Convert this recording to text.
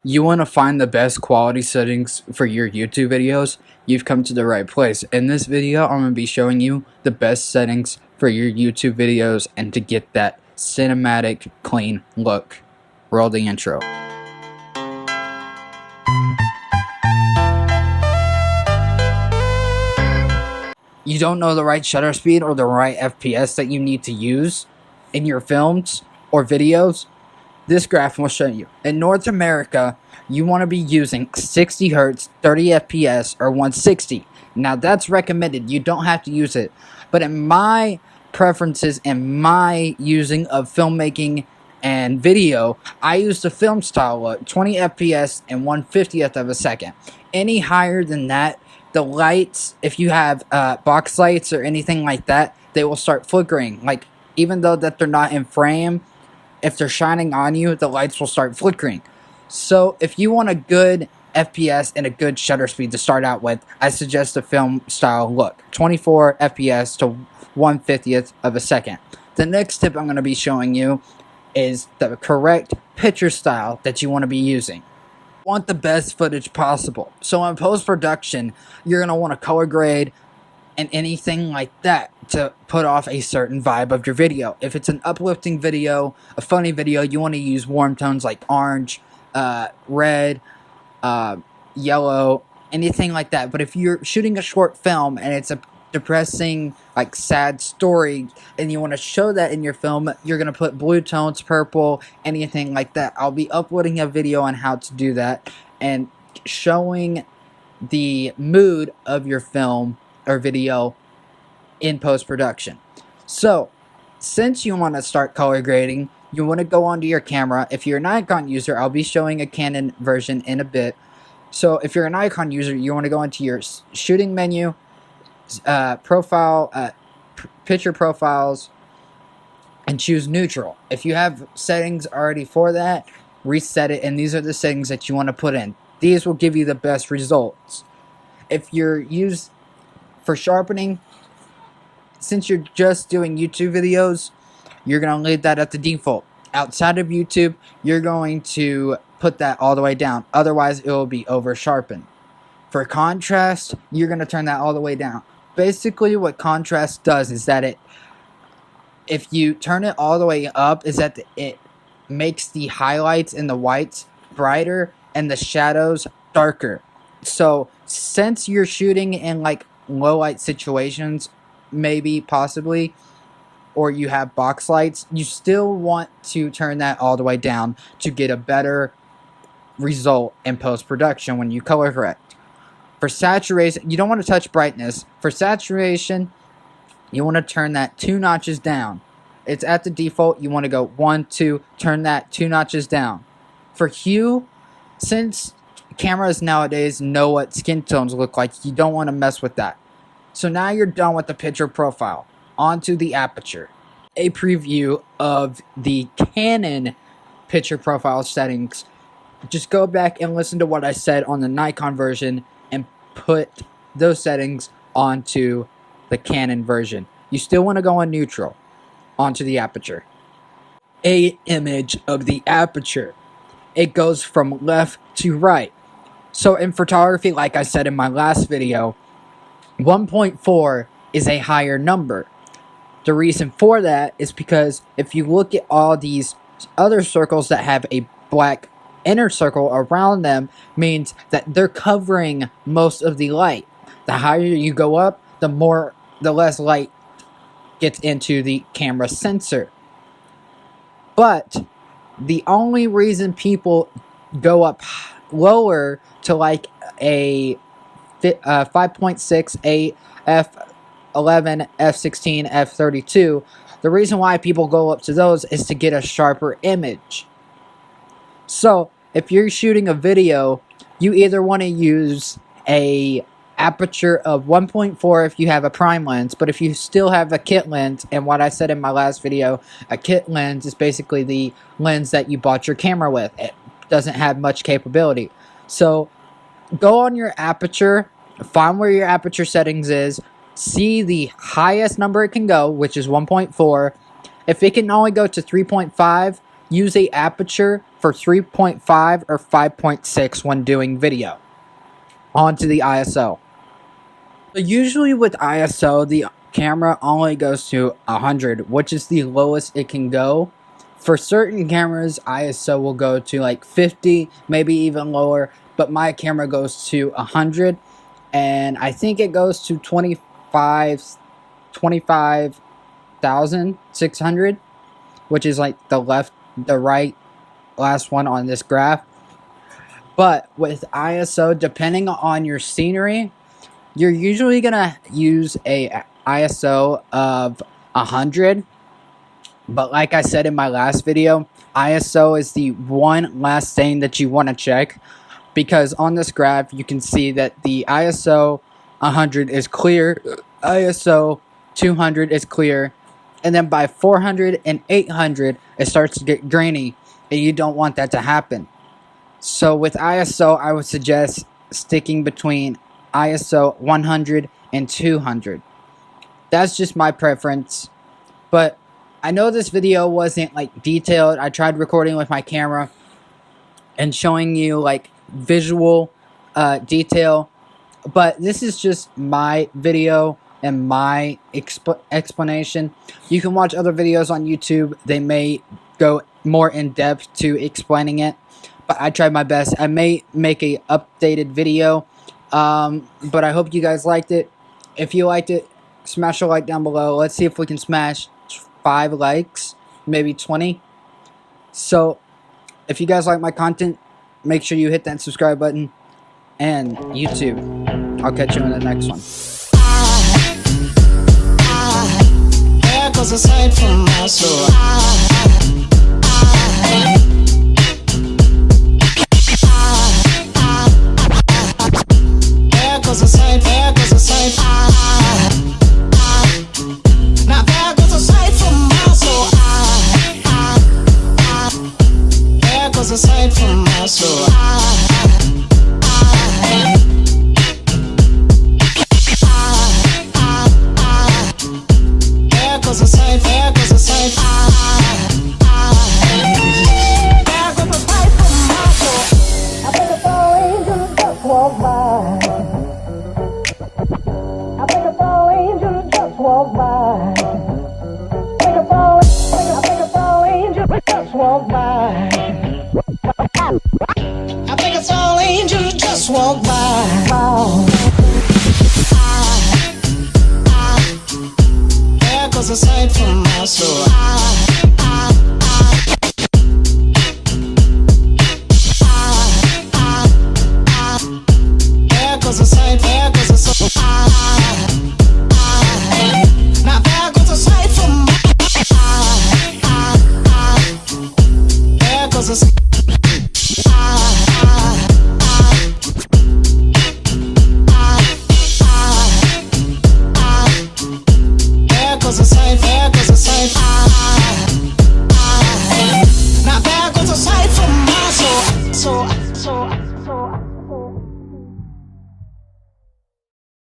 You want to find the best quality settings for your YouTube videos? You've come to the right place. In this video, I'm going to be showing you the best settings for your YouTube videos and to get that cinematic, clean look. Roll the intro. You don't know the right shutter speed or the right FPS that you need to use in your films or videos? This graph will show you. In North America, you want to be using 60 Hz, 30 FPS, or 160. Now that's recommended. You don't have to use it. But in my preferences and my using of filmmaking and video, I use the film style look, 20 FPS and 1/50th of a second. Any higher than that, the lights, if you have box lights or anything like that, they will start flickering. Like, even though that they're not in frame, if they're shining on you, the lights will start flickering. So if you want a good FPS and a good shutter speed to start out with, I suggest the film style look, 24 FPS to 1/50th of a second. The next tip I'm going to be showing you is the correct picture style that you want to be using. You want the best footage possible. So in post-production, you're going to want to color grade and anything like that to put off a certain vibe of your video. If it's an uplifting video, a funny video, you want to use warm tones like orange, red, yellow, anything like that. But if you're shooting a short film and it's a depressing, like, sad story and you want to show that in your film, you're going to put blue tones, purple, anything like that. I'll be uploading a video on how to do that and showing the mood of your film or video in post-production. So since you want to start color grading, you want to go onto your camera. If you're a Nikon user, I'll be showing a Canon version in a bit. So if you're a Nikon user, you want to go into your shooting menu, picture profiles, and choose neutral. If you have settings already for that, reset it, and these are the settings that you want to put in. These will give you the best results. If you're used for sharpening, since you're just doing YouTube videos, you're going to leave that at the default. Outside of YouTube, you're going to put that all the way down. Otherwise, it will be over sharpened. For contrast, you're going to turn that all the way down. Basically, what contrast does is that if you turn it all the way up, is that it makes the highlights and the whites brighter and the shadows darker. So since you're shooting in like low light situations, maybe possibly, or you have box lights, you still want to turn that all the way down to get a better result in post-production when you color correct. For saturation, you don't want to touch brightness. For saturation, you want to turn that 2 notches down. It's at the default. You want to go 1, 2, turn that 2 notches down. For hue, since cameras nowadays know what skin tones look like, you don't want to mess with that. So now you're done with the picture profile. Onto the aperture. A preview of the Canon picture profile settings. Just go back and listen to what I said on the Nikon version and put those settings onto the Canon version. You still want to go on neutral. Onto the aperture. A image of the aperture. It goes from left to right. So in photography, like I said in my last video, 1.4 is a higher number. The reason for that is because if you look at all these other circles that have a black inner circle around them, means that they're covering most of the light. The higher you go up, the less light gets into the camera sensor. But the only reason people go up lower to like a 5.6, f11, f16, f32, the reason why people go up to those is to get a sharper image. So if you're shooting a video, you either want to use a aperture of 1.4 if you have a prime lens, but if you still have a kit lens, and what I said in my last video, a kit lens is basically the lens that you bought your camera with. It doesn't have much capability. So go on your aperture, find where your aperture settings is, see the highest number it can go, which is 1.4. If it can only go to 3.5, use a aperture for 3.5 or 5.6 when doing video onto the ISO. So usually with ISO, the camera only goes to 100, which is the lowest it can go. For certain cameras, ISO will go to like 50, maybe even lower, but my camera goes to 100, and I think it goes to 25,600, which is like the right last one on this graph. But with ISO, depending on your scenery, you're usually gonna use a ISO of 100. But like I said in my last video, ISO is the one last thing that you want to check, because on this graph you can see that the ISO 100 is clear, ISO 200 is clear, and then by 400 and 800 it starts to get grainy, and you don't want that to happen. So with ISO, I would suggest sticking between ISO 100 and 200. That's just my preference. But I know this video wasn't like detailed. I tried recording with my camera and showing you like visual detail, but this is just my video and my explanation. You can watch other videos on YouTube. They may go more in depth to explaining it, but I tried my best. I may make a updated video, but I hope you guys liked it. If you liked it, smash a like down below. Let's see if we can smash 5 likes, maybe 20. So if you guys like my content, make sure you hit that subscribe button. And YouTube, I'll catch you in the next one. There goes a sight from my soul. There goes a sight, there goes a sight. Now there goes a sight from my soul. There goes a sight from my soul. There goes a sight, there goes a sight. There goes a sight from my soul. I think it's all angels just walk by. I think it's all angels just walk by. I think it's all angels just walk by. I think it's all angels just walk by. There goes a sight from my soul.